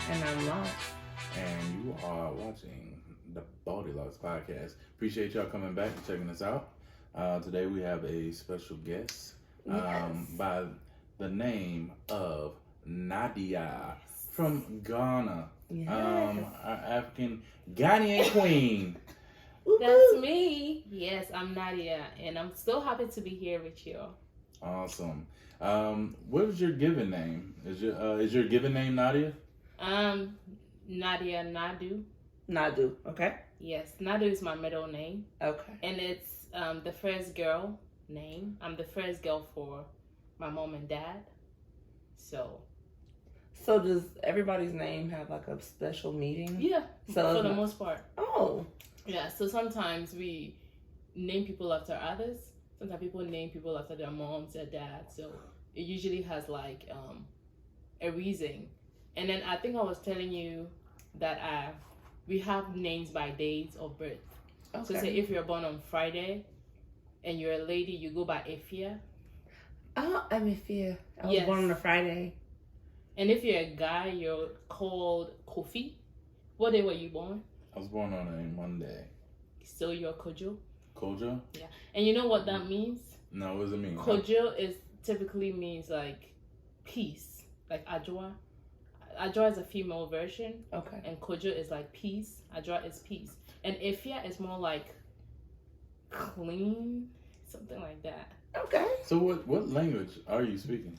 And I'm Lost. And you are watching the Baldy Lost Podcast. Appreciate y'all coming back and checking us out. Today we have a special guest by the name of Nadia from Ghana. Yes. Our African Ghanaian queen. That's me. Yes, I'm Nadia, and I'm so happy to be here with you. Awesome. What is your given name? Is your given name Nadia? Nadia Nadu. Nadu, okay? Yes, Nadu is my middle name. Okay. And it's the first girl name. I'm the first girl for my mom and dad. So does everybody's name have like a special meaning? Yeah, so for the most part. Oh. Yeah, so sometimes we name people after others. Sometimes people name people after their moms, their dads. So it usually has like a reason. And then I think I was telling you that we have names by dates of birth. Okay. So say if you're born on Friday and you're a lady, you go by Ifia. Oh, I'm Ifia. I was born on a Friday. And if you're a guy, you're called Kofi. What day were you born? I was born on a Monday. So you're Kojo. Kojo? Yeah. And you know what that means? No, what does it mean? Kojo typically means like peace, like Ajwa. Ajwa is a female version. Okay. And Kojo is like peace. Ajwa is peace. And Ifia is more like clean, something like that. Okay. So what language are you speaking?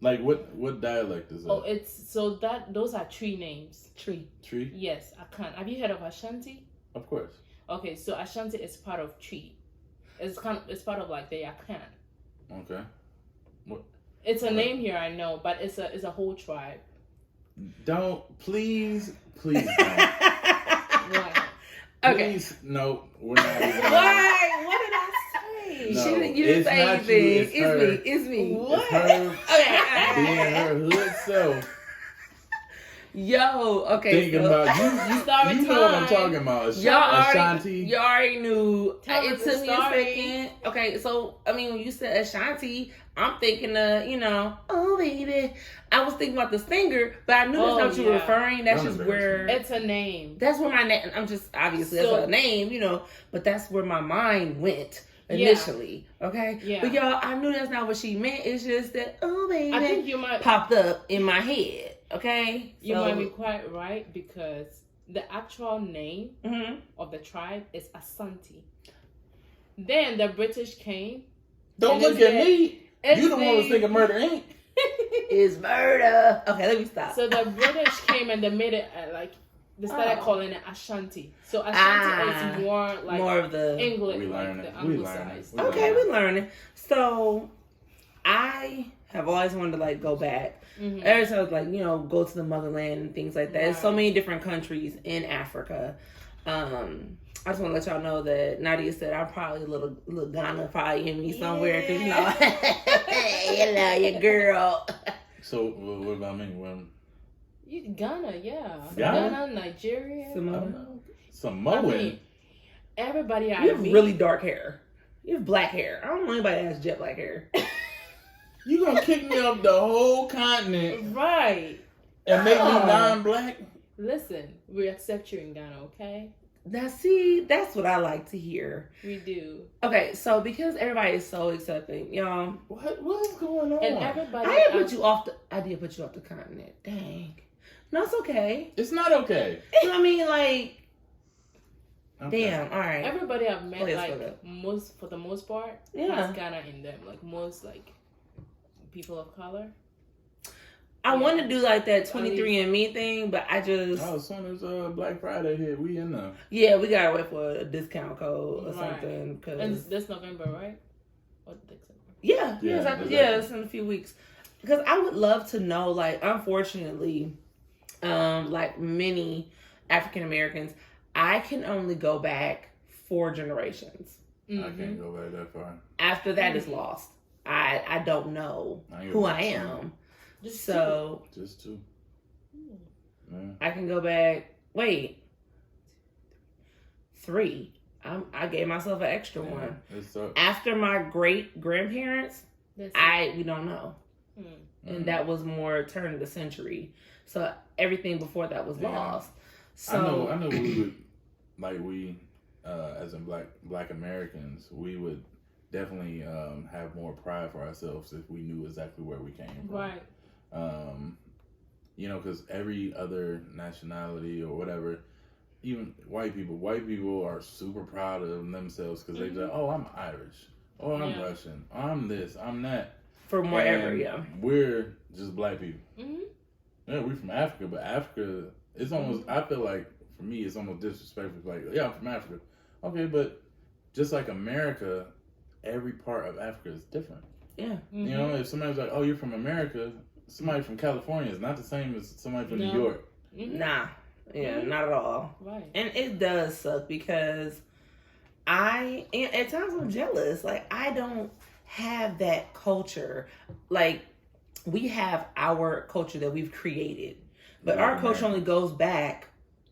Like what dialect is that? Oh, those are tree names. Tree. Yes, Akan. Have you heard of Ashanti? Of course. Okay, so Ashanti is part of tree. It's part of like the Akan. Okay. What? It's a name here, I know, but it's a whole tribe. Please don't. Why? Okay. Please, no, we're not even. Why? What did I say? No, You didn't say anything. It's me. What? It's her Okay. being her hood self. Yo, okay. Thinking about you know what I'm talking about. Ashanti. You already knew. Tell It us the took me a story. second. Okay, so I mean, when you said Ashanti, I'm thinking of, oh baby. I was thinking about the singer, but I knew that's not what you were referring. That's just where It's a name. that's where my name. I'm just obviously So- that's a name, but that's where my mind went initially. Okay, Yeah. but y'all, I knew that's not what she meant. It's just that oh baby I think you might popped up in my head. Okay, You might be quite right because the actual name Mm-hmm. of the tribe is Asante. Then the British came. Don't And look it's at me. it's You the one who's the- thinking Murder Inc. Is murder. Okay, let me stop. So the British came and they made it they started calling it Ashanti. So Ashanti is more of the English, We like learning. the We anglicized. learning. Okay, we're learning. So I have always wanted to like go back. Mhm. Ever since I was like, go to the motherland and things like that. There's so Right. many different countries in Africa. I just want to let y'all know that Nadia said I'm probably a little Ghana probably in me somewhere because hello, your girl. So what about me? When Ghana, yeah. Ghana? Ghana, Nigeria. Samoan. I mean, everybody I You have meet. really dark hair. You have black hair. I don't know anybody that has jet black hair. You gonna kick me off the whole continent Right. and make me Oh. non-black? Listen, we accept you in Ghana, okay? Now, see, that's what I like to hear. We do. Okay, so because everybody is so accepting, y'all, What is going on? And everybody. I did put you off the continent. Dang. No, it's okay. It's not okay. You know what I mean? Like, Okay. damn, all right. Everybody I've met, Please, like, okay. for the most part, Yeah. has Ghana in them. Like, most, like, people of color. I Yeah. want to do like that 23andMe thing, but I just, Oh, as soon as Black Friday hit, we in there. yeah, we gotta wait for a discount code or Right. something. And Cause this November, right? Or December? yeah, Yeah, exactly. exactly. Yeah, it's in a few weeks. Because I would love to know, like, unfortunately, like many African Americans, I can only go back 4 generations. I can't go back that far. After that is lost. I don't know I ain't who gonna I say. am. Just So Just 2. Yeah. I can go back. Wait, 3. I gave myself an extra one. It's up. After my great grandparents, Listen, we don't know. and that was more turn of the century. So everything before that was lost. So I know we would, like, we as in black Americans, we would definitely have more pride for ourselves if we knew exactly where we came from. Right. You know, because every other nationality or whatever, even white people are super proud of themselves because they say, oh, I'm Irish, oh, I'm Russian, I'm this, I'm that. From wherever, yeah. We're just black people. Mm-hmm. Yeah, we're from Africa, but Africa, it's almost, I feel like, for me, it's almost disrespectful. Like, yeah, I'm from Africa. Okay, but just like America, every part of Africa is different. Yeah. Mm-hmm. You know, if somebody's like, oh, you're from America, somebody from California is not the same as somebody from New York. Mm-hmm. Nah. Yeah, not at all. Right. And it does suck because at times I'm jealous. Like, I don't have that culture. Like, we have our culture that we've created, but our culture only goes back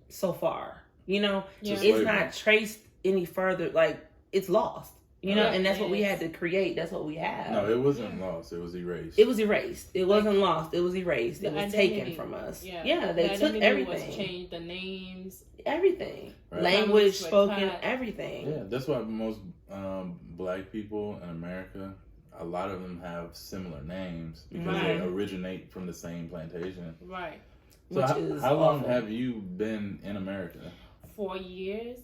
so far. You know, it's not traced any further. Like, it's lost. You know, and that's what we had to create. That's what we have. No, it wasn't lost. It was erased. It was erased. It wasn't lost. It was erased. It was identity, taken from us. Yeah, they took everything. Was changed, the names, everything, right. language spoken, everything. Yeah, that's why most black people in America, a lot of them have similar names because they originate from the same plantation. Right. So how long have you been in America? 4 years.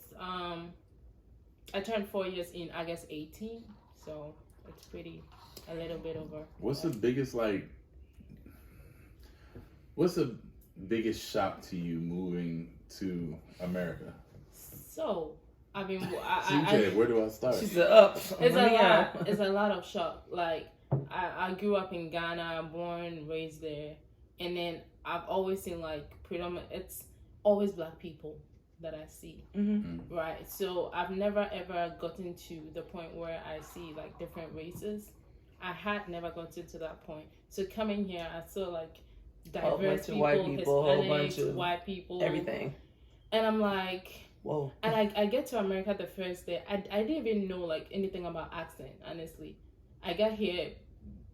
I turned 4 years in August 18, so it's a little bit over. What's the biggest shock to you moving to America? So, I mean, where do I start? She's up. It's a lot of shock. Like, I grew up in Ghana, born, raised there, and then I've always seen, like, it's always black people that I see, right? So I've never ever gotten to the point where I see like different races. I had never gotten to that point. So coming here, I saw like diverse people, white people, Hispanics, whole bunch of white people, everything. And I'm like, whoa. And I get to America the first day. I didn't even know like anything about accent. Honestly, I got here.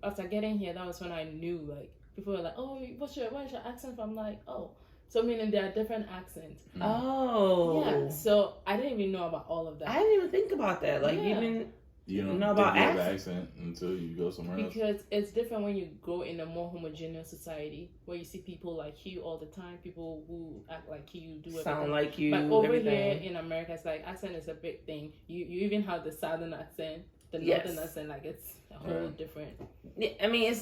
After getting here, that was when I knew. Like people were like, "Oh, where's your accent from?" I'm like, "Oh." So meaning there are different accents. Oh. Yeah. So I didn't even know about all of that. I didn't even think about that. Like you don't know about accent until you go somewhere else. Because it's different when you go in a more homogeneous society where you see people like you all the time, people who act like you, do everything. Sound like you. But over here in America, it's like accent is a big thing. You even have the southern accent, the northern accent. Like it's a whole different. I mean,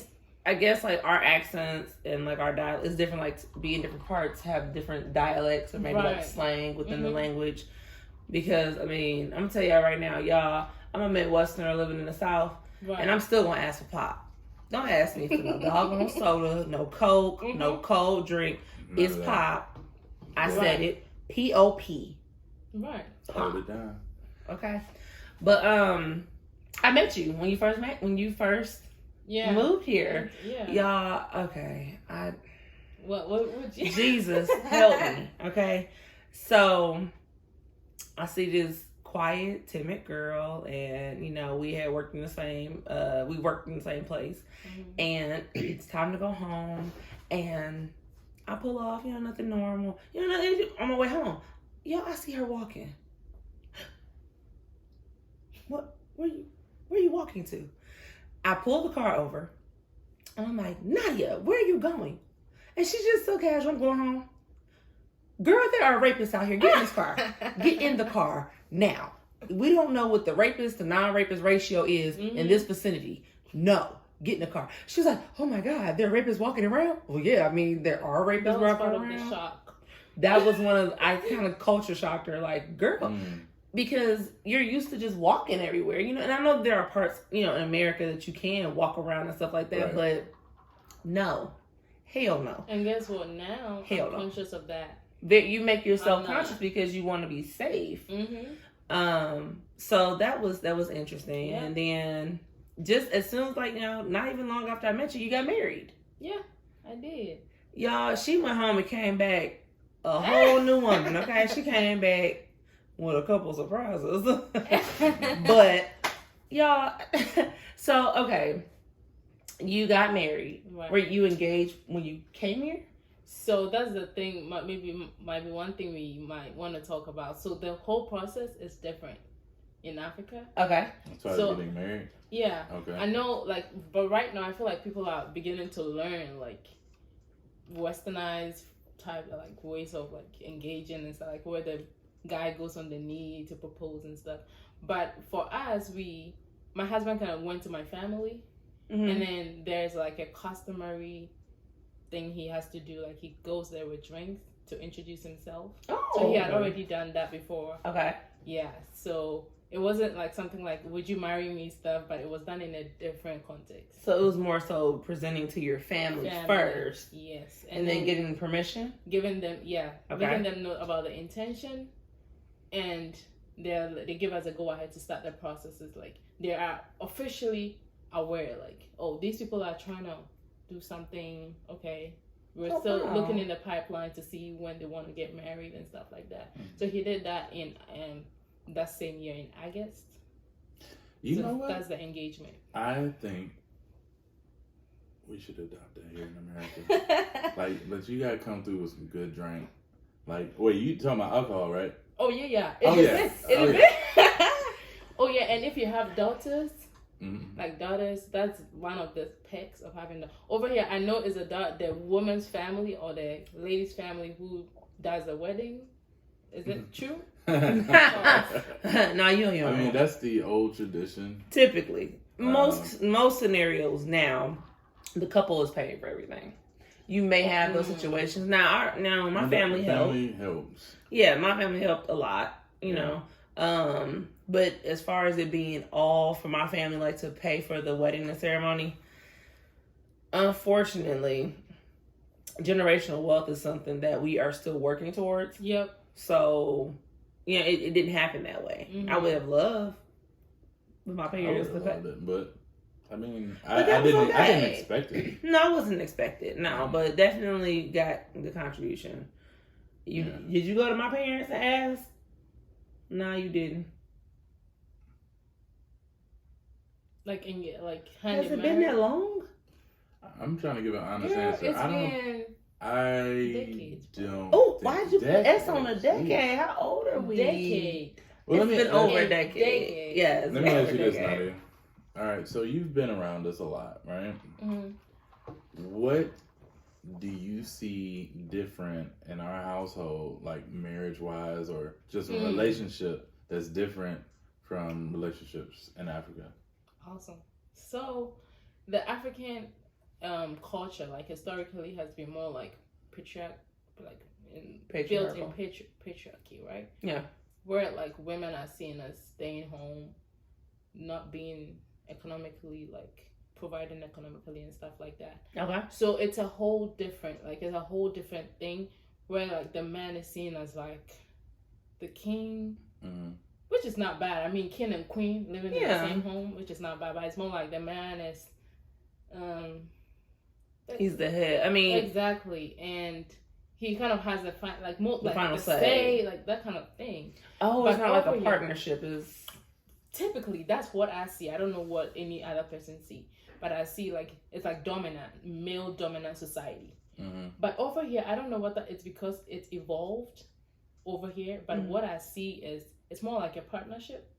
I guess like our accents and like our dialect is different. Like being different parts have different dialects or maybe like slang within the language. Because I mean, I'm gonna tell y'all right now, y'all, I'm a Midwesterner living in the South, and I'm still gonna ask for pop. Don't ask me for no doggone soda, no Coke, no cold drink. It's pop. I said it. P-O-P. Right. Hold it down. Okay, but I met you when you first moved here. Yeah. Y'all, okay. What would you? Jesus, help me. Okay. So, I see this quiet, timid girl, and, you know, we worked in the same place. And it's time to go home. And I pull off, nothing normal. Nothing on my way home. I see her walking. What? Where you walking to? I pull the car over, and I'm like, Nadia, where are you going? And she's just so casual. I'm going home. Girl, there are rapists out here. Get in this car. Get in the car now. We don't know what the rapist to non-rapist ratio is in this vicinity. No. Get in the car. She was like, oh my God, there are rapists walking around? Well, yeah, I mean, there are rapists walking around. That was part of the shock. That was I kind of culture shocked her, like, girl. Because you're used to just walking everywhere, and I know there are parts, in America that you can walk around and stuff like that, but no. Hell no. And guess what? Now I'm conscious of that. That you make yourself conscious because you want to be safe. So that was interesting. And then just as soon as not even long after I met you, you got married. Yeah, I did. Y'all, she went home and came back a whole new woman. Okay, she came back with a couple surprises. But y'all, so okay, You got married. Right. Were you engaged when you came here? So that's the thing. Might be one thing we might want to talk about. So the whole process is different in Africa. Okay. As far as getting married. Yeah. Okay. I know, like, but right now I feel like people are beginning to learn like westernized type of like ways of like engaging and stuff, like where the guy goes on the knee to propose and stuff. But for us, my husband kind of went to my family, and then there's like a customary thing he has to do. Like he goes there with drinks to introduce himself. Oh. So he had already done that before. Okay. Yeah. So it wasn't like something like "Would you marry me?" stuff, but it was done in a different context. So it was more so presenting to your family first. Yes. And then getting permission? Giving them, letting them know about the intention, and they give us a go ahead to start the processes. Like they are officially aware, like, oh, these people are trying to do something. Okay, we're still looking in the pipeline to see when they want to get married and stuff like that. So he did that in that same year in August. You know what? That's the engagement. I think we should adopt that here in America. Like, but you gotta come through with some good drink. Like, wait, you talking about alcohol, right? Oh yeah. Oh yeah, and if you have daughters, like daughters, that's one of the perks of having them. Over here, I know it's the woman's family or the lady's family who does the wedding. Is it true? No, you don't. I mean, that's the old tradition. Typically, most scenarios now, the couple is paying for everything. You may have those situations. Now my family helps. Yeah, my family helped a lot. You know, but as far as it being all for my family, like to pay for the wedding and ceremony, unfortunately, generational wealth is something that we are still working towards. Yep. So, yeah, it didn't happen that way. I would have loved my parents to pay. But I mean, I didn't expect it. No, I wasn't expected. No, but definitely got the contribution. Did you go to my parents and ask? No, you didn't. Like has it been that long? I'm trying to give an honest answer. Decades. Don't. Oh, why did you put S on a decade? How old are we? Decade. Well, it's been over a decade. Yes. Let me ask you this, Nadia. All right, so you've been around us a lot, right? What do you see different in our household, like marriage-wise, or just a relationship that's different from relationships in Africa? Awesome. So, the African culture, like historically, has been more like built in patriarchy, right? Yeah. Where like women are seen as staying home, not being economically like providing economically and stuff like that. Okay. So it's a whole different thing where like the man is seen as like the king, which is not bad. I mean, king and queen living in the same home, which is not bad. But it's more like the man is, he's the head. I mean, exactly, and he kind of has the final say, like that kind of thing. Oh, but it's not like a partnership. Is typically that's what I see. I don't know what any other person see, but I see like it's like male dominant society. But over here, I don't know whether it's because it's evolved over here, but what I see is it's more like a partnership.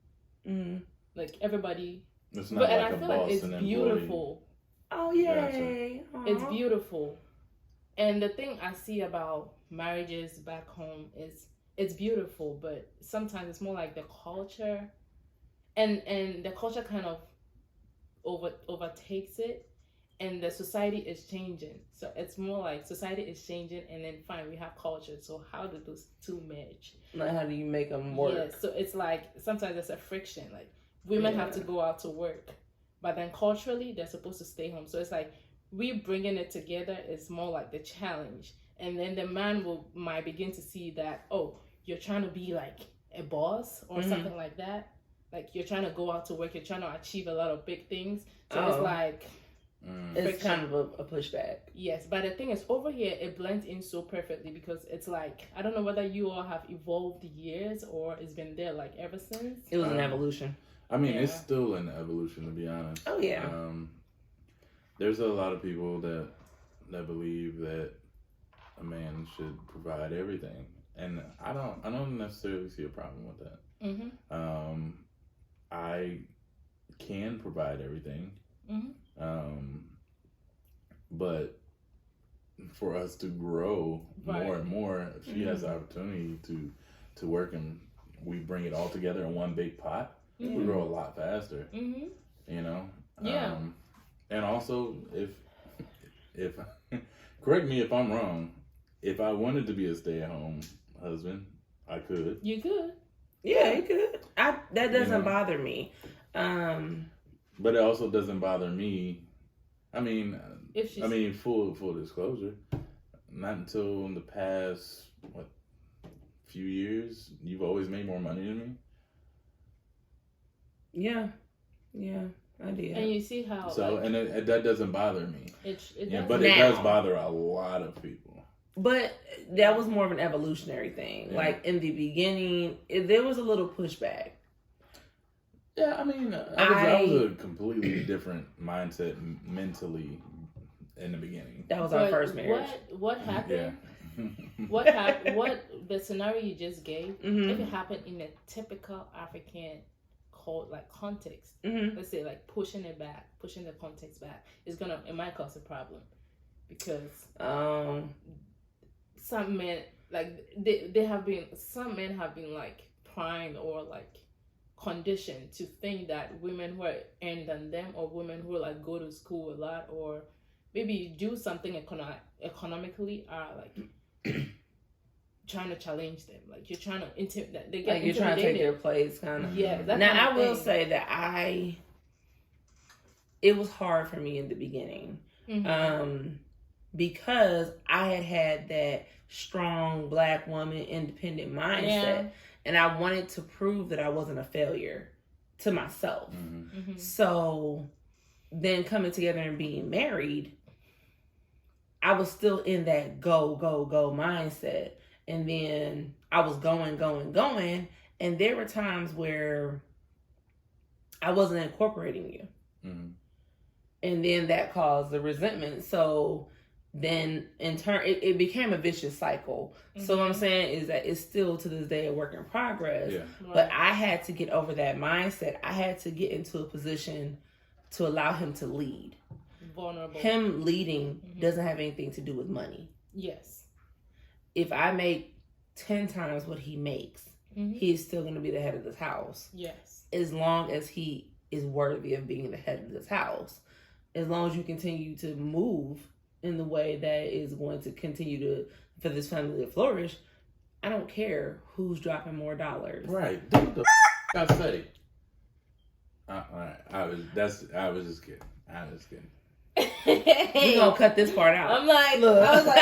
Like everybody, it's not and I feel like it's beautiful. Oh yay! Gotcha. It's beautiful. And the thing I see about marriages back home is it's beautiful, but sometimes it's more like the culture, and the culture kind of overtakes it, and the society is changing. So it's more like society is changing, and then fine, we have culture. So how do those two merge? Like how do you make them work? Yeah, so it's like sometimes there's a friction. Like women have to go out to work, but then culturally they're supposed to stay home. So it's like we bringing it together is more like the challenge, and then the man might begin to see that, oh, you're trying to be like a boss or something like that. Like you're trying to go out to work, you're trying to achieve a lot of big things. So it's like it's kind of a pushback. Yes, but the thing is, over here it blends in so perfectly because it's like, I don't know whether you all have evolved years or it's been there like ever since. It was an evolution. I mean, it's still an evolution, to be honest. Oh yeah. there's a lot of people that believe that a man should provide everything, and I don't necessarily see a problem with that. Mm-hmm. I can provide everything, but for us to grow more and more, if she has the opportunity to work and we bring it all together in one big pot, we grow a lot faster. You know. Yeah. And also, if correct me if I'm wrong, if I wanted to be a stay-at-home husband, I could. You could. Yeah, you could. That doesn't bother me. But it also doesn't bother me. I mean, full disclosure. Not until in the past few years, you've always made more money than me. Yeah, I did. And you see how that doesn't bother me. It but it does bother a lot of people. But that was more of an evolutionary thing. Yeah. Like in the beginning, there was a little pushback. Yeah, I mean, I was a completely different mindset mentally in the beginning. That was our first marriage. What happened? Yeah. What the scenario you just gave? If it happened in a typical African context, let's say like pushing the context back, it might cause a problem because some men some men have been like primed or like conditioned to think that women who are earning than them, or women who like go to school a lot, or maybe do something economically, are like trying to challenge them. Like you're trying to you're trying to take their place, kind of. Yeah. Now I will say that it was hard for me in the beginning, because I had that strong Black woman independent mindset. Yeah. And I wanted to prove that I wasn't a failure to myself. So then coming together and being married, I was still in that go mindset. And then I was going. And there were times where I wasn't incorporating you. And then that caused the resentment. So then in turn, it became a vicious cycle. So what I'm saying is that it's still to this day a work in progress. Yeah. But I had to get over that mindset. I had to get into a position to allow him to lead. Vulnerable. Him leading doesn't have anything to do with money. Yes. If I make 10 times what he makes, he's still going to be the head of this house. Yes. As long as he is worthy of being the head of this house. As long as you continue to move in the way that is going to continue for this family to flourish, I don't care who's dropping more dollars. Right. What the I say? I was just kidding. You gonna cut this part out? I'm like, look. I was like,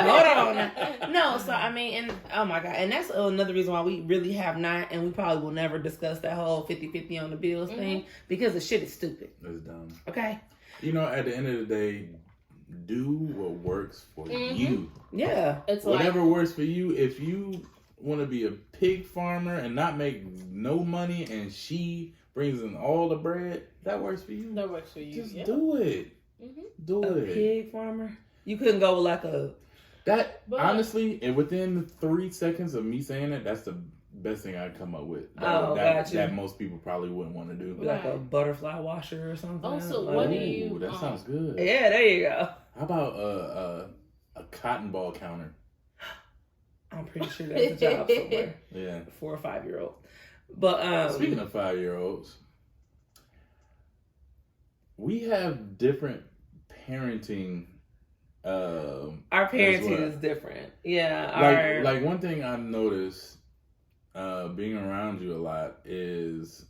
hold on. No, so I mean, and oh my God, and that's another reason why we really have not, and we probably will never discuss that whole 50-50 on the bills thing, because the shit is stupid. It's dumb. Okay. You know, at the end of the day, do what works for you. Yeah. It's whatever works for you. If you want to be a pig farmer and not make no money, and she brings in all the bread, that works for you. That works for you. Just do it. Do it. A pig farmer? You couldn't go with like a... Honestly, and within 3 seconds of me saying it, that's the best thing I'd come up with. That most people probably wouldn't want to do. Like a butterfly washer or something. Also, what do you... That sounds good. Yeah, there you go. How about a cotton ball counter? I'm pretty sure that's a job somewhere. Yeah. 4 or 5 year old. But speaking of 5-year-olds, we have different parenting. Our parenting is different. Yeah. Like one thing I've noticed being around you a lot is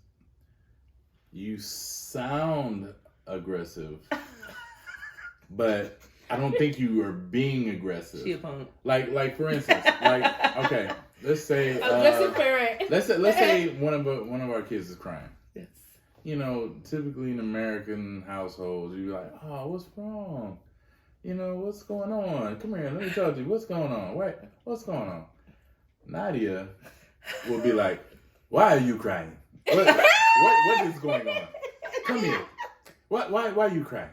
you sound aggressive, but I don't think you are being aggressive. She a punk. Like for instance, okay, let's say aggressive parent. Let's say one of our kids is crying. Yes. You know, typically in American households, you're like, oh, what's wrong? You know, what's going on? Come here, let me talk to you. What's going on? What's going on? Nadia will be like, why are you crying? What is going on? Come here. Why are you crying?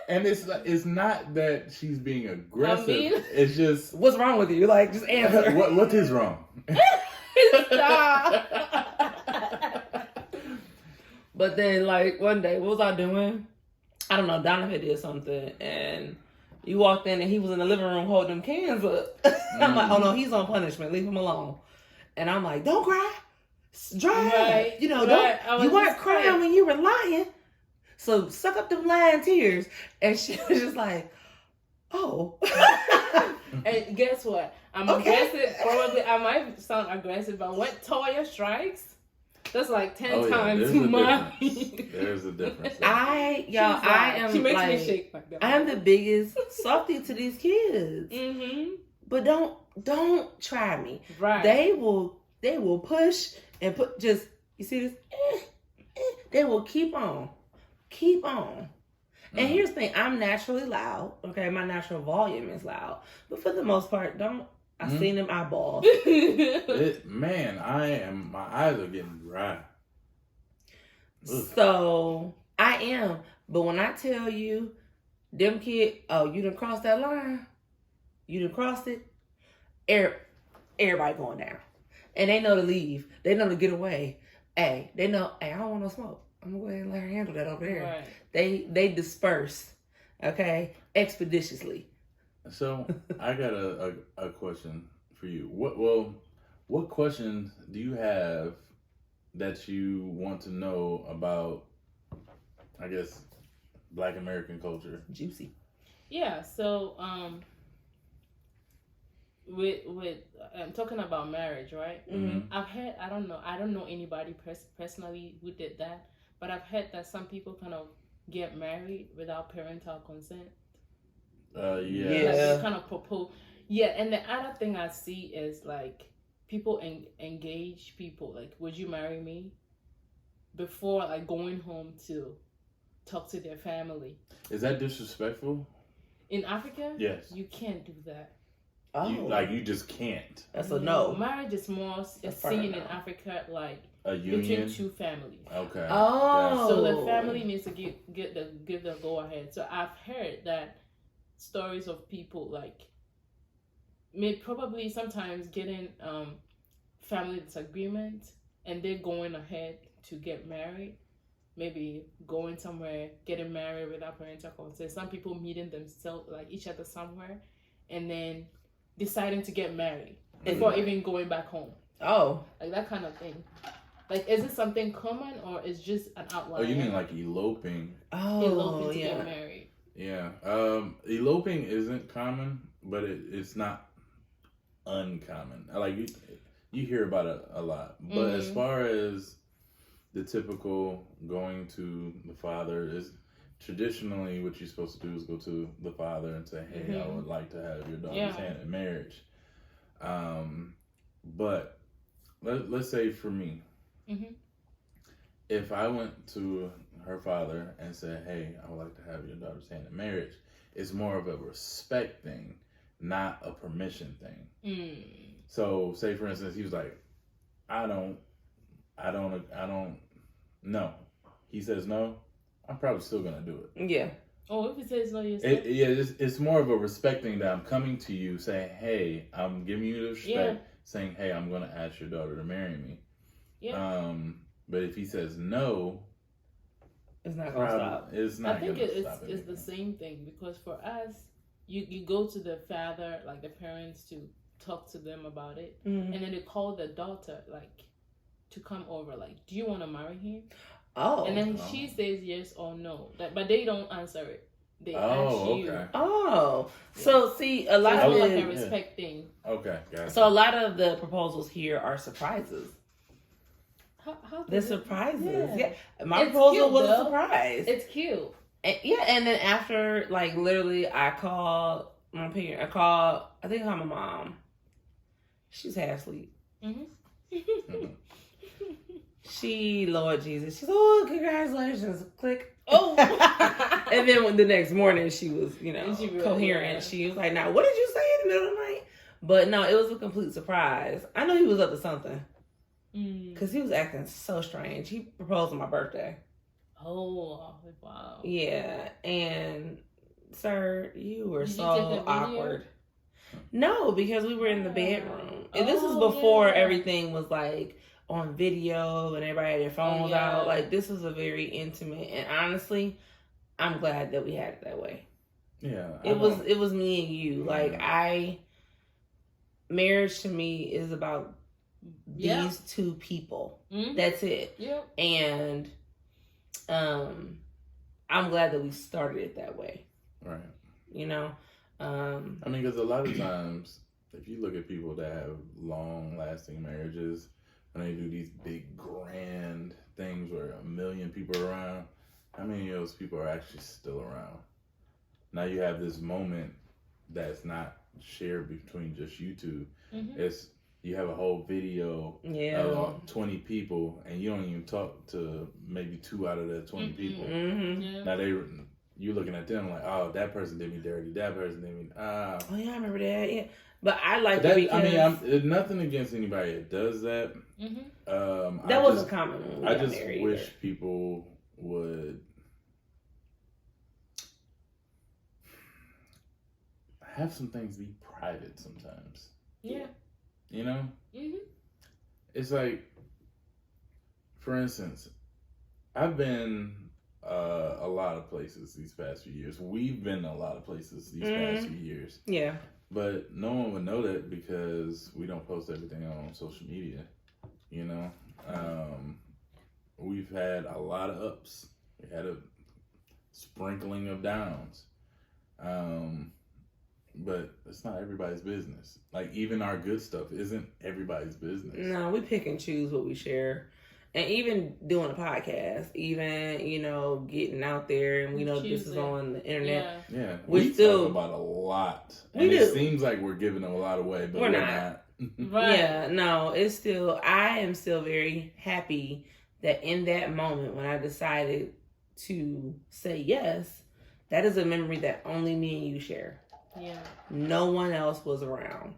And it's not that she's being aggressive. I mean- it's just What's wrong with you? Like, just answer. what is wrong? Stop. But then, like, one day, what was I doing? I don't know. Donovan did something, and you walked in, and he was in the living room holding them cans up. I'm like, oh no, he's on punishment. Leave him alone. And I'm like, don't cry. Dry. Right, You know, right. I don't. was You weren't just crying like- when you were lying. So suck up them lying tears. And she was just like, oh. And guess what? I'm Okay. aggressive. Probably I might sound aggressive, but when Toya strikes, that's like 10 times there's a my. difference. There's a difference. Y'all, She's I like- am She makes like, me shake like that. I am the biggest softie to these kids. Mm-hmm. But don't try me. Right. They will push and put just, you see this? They will keep on. And here's the thing, I'm naturally loud. Okay, my natural volume is loud. But for the most part, I've seen them eyeballs. Man, my eyes are getting dry. Ugh. So I am. But when I tell you, them kids, oh, you done crossed that line. You done crossed it. Everybody going down. And they know to leave. They know to get away. Hey, they know, hey, I don't want no smoke. I'm gonna go ahead and let her handle that over there. Right. They disperse, okay, expeditiously. So I got a question for you. What questions do you have that you want to know about, I guess, Black American culture? Juicy. Yeah. So with talking about marriage, right? Mm-hmm. I've heard, I don't know anybody personally who did that, but I've heard that some people kind of get married without parental consent. Yeah. Like Yeah. they kind of propose. Yeah, and the other thing I see is like people engage people like, would you marry me? Before like going home to talk to their family. Is that disrespectful? In Africa, Yes. you can't do that. Oh, You just can't. that's a no. Marriage is more That's seen no. in Africa like A between union. two families. Okay. Oh. So the family needs to give the go ahead. So I've heard that stories of people like probably sometimes getting family disagreement and they're going ahead to get married. Maybe going somewhere, getting married without parental consent. Some people meeting themselves like each other somewhere and then deciding to get married before even going back home. Oh. Like that kind of thing. Like, is it something common or is just an outlier? Oh, you mean like eloping? Oh, Eloping to yeah. get married. Yeah. Eloping isn't common, but it's not uncommon. Like you hear about it a lot. But as far as the typical going to the father is traditionally what you're supposed to do is go to the father and say, hey, I would like to have your daughter's hand in marriage. But let's say for me, if I went to her father and said, hey, I would like to have your daughter's hand in marriage, it's more of a respect thing, not a permission thing. So say for instance, he was like, I don't know. He says no, I'm probably still gonna do it. Yeah. Oh, if he says no, you're It's more of a respect thing that I'm coming to you saying, hey, I'm giving you the respect, saying, hey, I'm gonna ask your daughter to marry me. Yeah. But if he says no, It's not gonna stop. It's not. I think gonna it's stop the anything. same thing because for us, you go to the father, like the parents, to talk to them about it, and then they call the daughter like to come over, like, do you want to marry him? Oh. And then she says yes or no, but they don't answer it. They ask Oh, you. okay. Oh. So see, a So lot it's of more like a the, respect thing. Okay, got it. so a lot of the proposals here are surprises. How They're surprises. Yeah. My It's proposal cute, was a though. surprise. It's cute. And, yeah, and then after, like, literally, I called my parent. I think I called my mom. She's half asleep. She, Lord Jesus, she's, oh, congratulations, click. Oh. And then when the next morning, she was, And she really- coherent. yeah. She was like, now, what did you say in the middle of the night? But no, it was a complete surprise. I know he was up to something. Because he was acting so strange. He proposed on my birthday. Oh, wow. Yeah, and Sir, you were Did you so take a video? awkward. No, because we were in the bedroom. And this was Oh, before yeah. everything was like on video and everybody had their phones yeah. out. Like, this was a very intimate, and honestly, I'm glad that we had it that way. Yeah. It was me and you. Like, marriage to me is about these two people. Mm-hmm. That's it. Yep. And I'm glad that we started it that way. Right. You know? I mean, because a lot of times, if you look at people that have long-lasting marriages, and they do these big, grand things where 1 million people are around, how many of those people are actually still around? Now you have this moment that's not shared between just you two. Mm-hmm. It's you have a whole video of 20 people, and you don't even talk to maybe 2 out of the 20 people. Mm-hmm. Yeah. Now you looking at them like, oh, that person did me dirty. That person did me. Oh yeah, I remember that. Yeah, but I like that. it because There's nothing against anybody that does that. Mm-hmm. that wasn't common when we I got just married wish either. people would have some things be private sometimes. Yeah. You know? Mm-hmm. It's like, for instance, I've been a lot of places these past few years. We've been a lot of places these past few years. Yeah. But no one would know that because we don't post everything on social media. You know? We've had a lot of ups. We had a sprinkling of downs. But it's not everybody's business. Like, even our good stuff isn't everybody's business. No, we pick and choose what we share. And even doing a podcast, even, getting out there, and we know this is on the internet. Yeah. We talk about a lot. And it seems like we're giving them a lot away, but we're not. Right. Yeah, no, I am still very happy that in that moment when I decided to say yes, that is a memory that only me and you share. Yeah. No one else was around.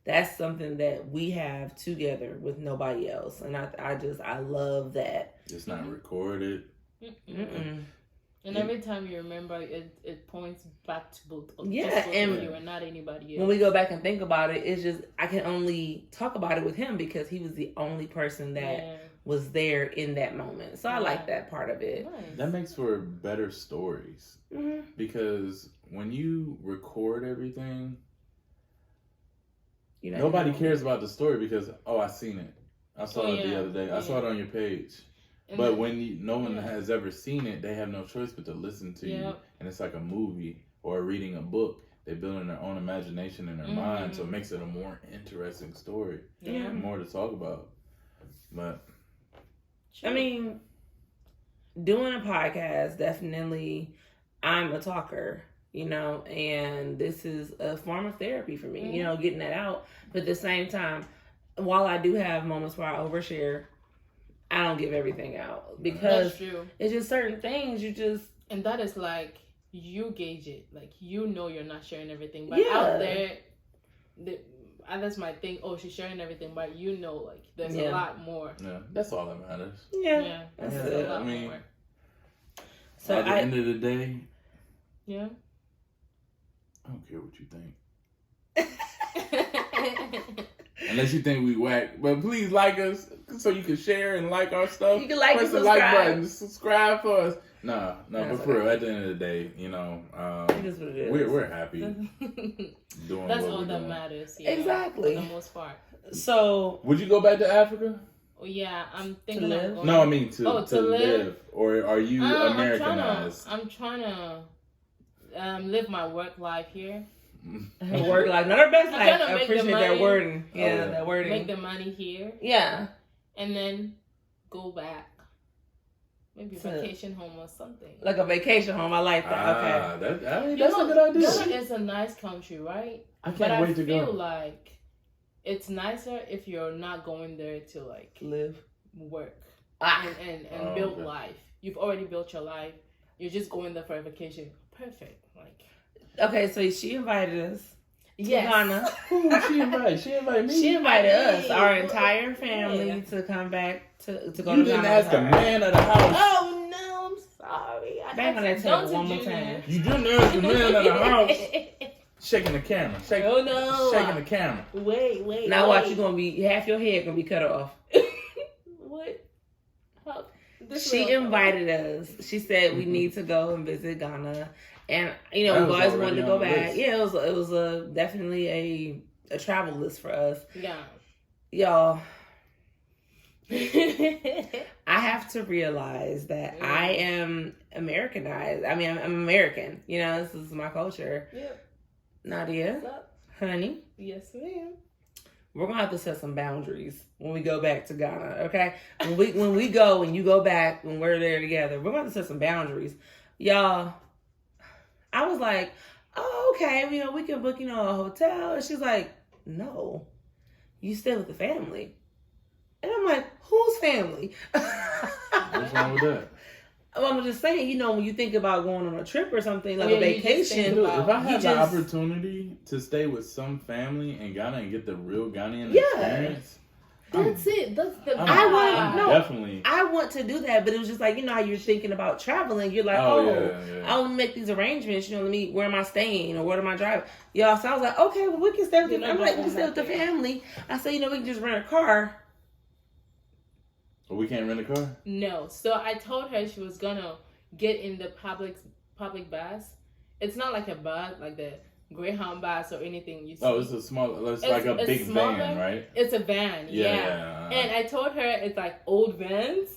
That's something that we have together with nobody else. And I love that. It's not recorded. Mm-mm. And every time you remember, it points back to both of Yeah, just both and of you and not anybody else. when we go back and think about it, it's just, I can only talk about it with him because he was the only person that was there in that moment. So I like that part of it. Nice. That makes for better stories. Mm-hmm. Because when you record everything, You know, nobody cares about the story because, I seen it. I saw it the other day. I Yeah. saw it on your page. And But then- when no one has ever seen it, they have no choice but to listen to you. And it's like a movie or reading a book. They're building their own imagination in their mind, so it makes it a more interesting story. Yeah. More to talk about. But I mean, doing a podcast, definitely, I'm a talker, and this is a form of therapy for me, getting that out. But at the same time, while I do have moments where I overshare, I don't give everything out because That's true. it's just certain things you just... And that is like, you gauge it. Like, you're not sharing everything. But out there, others might think, she's sharing everything. But like, there's a lot more. yeah, that's all that matters. Yeah. That's That's a it. lot more. So at the end of the day, Yeah. I don't care what you think. Unless you think we whack. But please like us so you can share and like our stuff. You can like Press and the like subscribe. button. Subscribe for us. No, That's but for real, at the end of the day, It is what it is. we're happy doing That's what all we're that doing. matters. Yeah, Exactly. For the most part. So... Would you go back to Africa? Oh, yeah, I'm thinking live? of going. No, I mean to to live. Or are you Americanized? I'm trying to live my work life here. Her work life, not her best life. trying to I make the appreciate that money. wording. Yeah, yeah. that wording. Make the money here. Yeah. And then go back. Maybe So- vacation home or something. Like a vacation home. I like that. Okay. That's a good idea. Ghana is a nice country, right? I can't But wait to I feel go. like it's nicer if you're not going there to like Live. work Ah. and build life. You've already built your life. You're just going there for a vacation. Perfect. Like, Okay, so she invited us to yes. Ghana. Who she invited? She invited me. She invited us, our Hey. entire family, Yeah. to come back to go You to didn't Ghana. ask with a her. man of the house. Oh no! I'm sorry. Bang on that table one more time. You didn't ask the man of the house. Shaking the camera. Oh no. Shaking the camera. Wait. Now watch, you gonna be half your head gonna be cut off. What? How? She invited us. She said we need to go and visit Ghana, and you know That we was always wanted already to go on the back. list. Yeah, it was definitely a travel list for us, Yeah. y'all. I have to realize that I am Americanized. I mean, I'm American. You know, this is my culture. Yep. Nadia, What's up? honey, Yes, ma'am. we're gonna have to set some boundaries when we go back to Ghana. Okay, when we go and you go back when we're there together, we're gonna have to set some boundaries, y'all. I was like, oh, okay, you know, we can book, you know, a hotel, and she's like, no, you stay with the family, and I'm like, whose family? What's wrong with that? Well, I'm just saying, you know, when you think about going on a trip or something, like Yeah, a you just think vacation, Dude, if I you had the just- opportunity to stay with some family in Ghana and get the real Ghanaian Yeah. experience, That's it. That's the I'm no. definitely. I want to do that, but it was just like, you know how you're thinking about traveling. You're like, Yeah. I'll make these arrangements. You know, where am I staying or where am I driving? Y'all, so I was like, okay, well, we can stay with You the know, I'm like, we can I'm stay with not the there. family. I said, you know, we can just rent a car. We can't rent a car. No. So I told her she was gonna get in the public bus. It's not like a bus, like the Greyhound bus or anything you see. Oh, it's a small. It's like a big smaller. van, right? It's a van, Yeah. And I told her it's like old vans,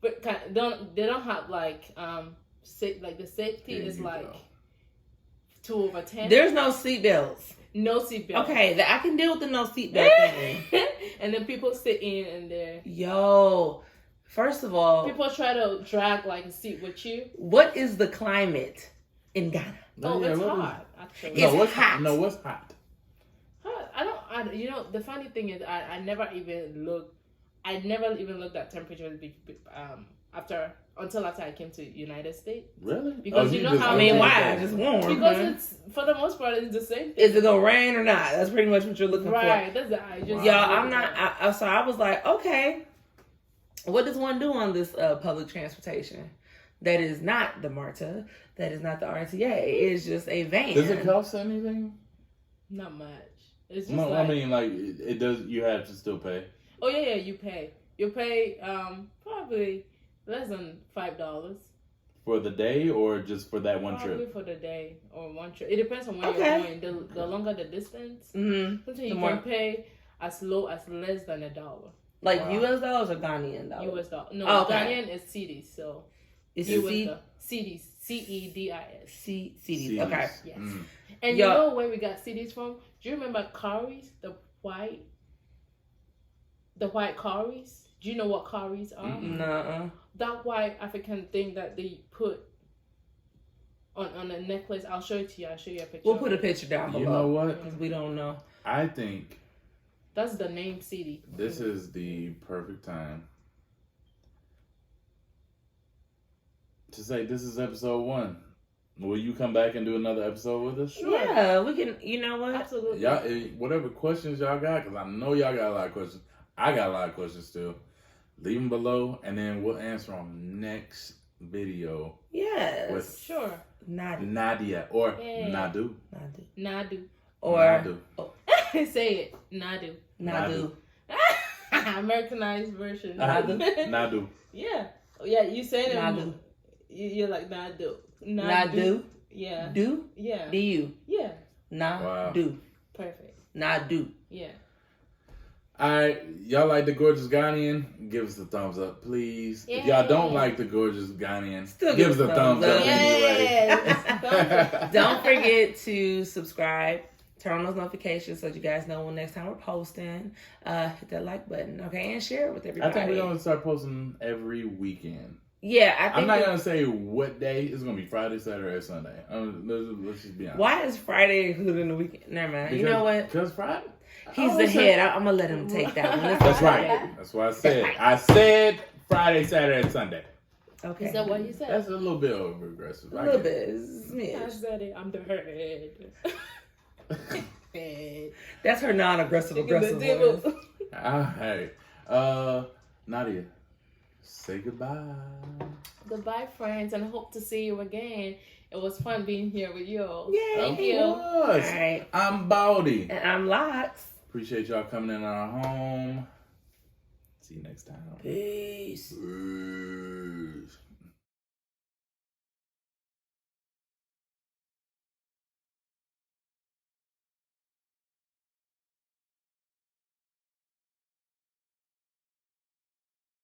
but they don't have like like the safety There is you like go. 2/10. There's no seatbelts. no seatbelt. Okay, I can deal with the no seatbelt thing. And then people sit in and there. Yo, first of all, People try to drag like a seat with you. what is the climate in Ghana? Oh, Yeah, it's what is- hot. Actually, It's No, what's hot. No, what's hot? you know, the funny thing is, I never even looked. I never even looked at temperatures until after I came to United States. Really? Because you know just how I mean, Yeah. why? Just warm. Because huh? it's for the most part it's the same thing. Is it gonna rain or not? That's pretty much what you're looking Right. That's the I just Wow. for. Y'all, I'm not. So I was like, okay, what does one do on this public transportation? That is not the MARTA. That is not the RTA. It's just a van. Does it cost anything? Not much. It's just No, like, I mean like it does. You have to still pay. oh yeah, you pay. You pay probably less than $5. For the day or just for that one Probably trip? for the day or one trip. It depends on where Okay. you're going. The longer the distance, Mm-hmm. sometimes The you more- can pay as low as less than $1. Like Wow. US dollars or Ghanaian dollars? US dollar. No, Oh, okay. Ghanaian is cedis. So It's US C- dollar. Cedis. CEDIS. CDs. Okay. Yes. Mm. And Yeah. you know where we got CDs from? Do you remember cowries? The white cowries? Do you know what cowries are? Mm-mm. Nuh-uh. That white African thing that they put on a necklace. I'll show it to you. I'll show you a picture. We'll put a picture down below. You know what? Because we don't know. I think That's the name CD. this is the perfect time to say this is episode 1. Will you come back and do another episode with us? Sure. Yeah, we can. You know what? Absolutely. Y'all, whatever questions y'all got, because I know y'all got a lot of questions. I got a lot of questions too. Leave them below, and then we'll answer them next video Yes. with Sure. Nadia or Hey. Nadu. Nadu. Or Nadu. Say it. Nadu. Nadu. Americanized version. Nadu. Nadu. Yeah. Yeah, you say it. Nadu. You're like Nadu. Nadu. Yeah. Do. Yeah. D-U. Yeah. Wow. Nadu. Perfect. Nadu. Yeah. Alright, y'all like the gorgeous Ghanaian? Give us a thumbs up, please. If y'all don't like the gorgeous Ghanaian, Still give us a thumbs up Yes. anyway. Don't forget to subscribe. Turn on those notifications so you guys know when next time we're posting. Hit that like button, okay? And share it with I everybody. think we're going to start posting every weekend. Yeah, I think. I'm not going to say what day. It's going to be Friday, Saturday, or Sunday. Let's just be honest. Why is Friday included in the weekend? Never mind. You know what? Because Friday. He's the head. I'm going to let him take that one. It's That's Friday. right. That's what I said. I said Friday, Saturday, and Sunday. Okay. Is that what you said? That's a little bit over aggressive. A little bit. It's I smidge. said it. I'm the head. That's her non-aggressive Look at aggressive the devil. voice. Alright. Nadia, Say goodbye. Goodbye, friends, and hope to see you again. It was fun being here with you. Yay. Thank Of you. course. All right. I'm Baldy. And I'm Locks. Appreciate y'all coming in our home. See you next time. Peace. Peace.